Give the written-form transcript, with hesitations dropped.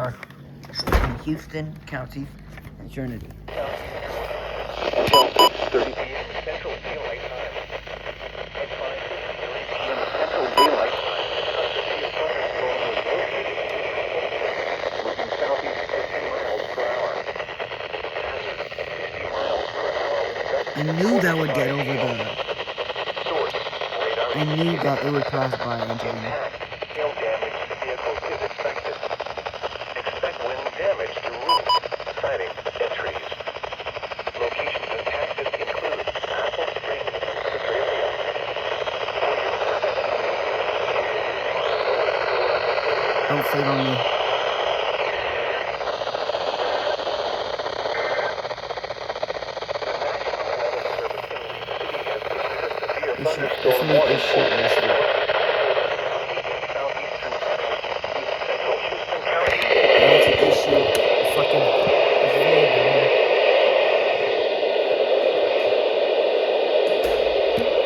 are in Houston, County, and Trinity. Until 6:30 p.m. Central Daylight Time. At 5:30 p.m. Central Daylight Time, a severe thunderstorm was located in Houston, moving southeast at 10 miles per hour. Hazard 60 miles per hour with gusts I of knew that 45 would get over hail. the... Source, radar I knew indicated that it would pass by Angelina. impact. Hail damage to vehicles is expected. Expect wind damage to roofs, siding, and trees. Locations impacted include Apple Springs, Australia. For your emergency Don't save on me. the National Weather Service in the city has issued a severe Issue, thunderstorm definitely warning issue for this week. southeastern Texas, east central Houston County, I need to issue a fucking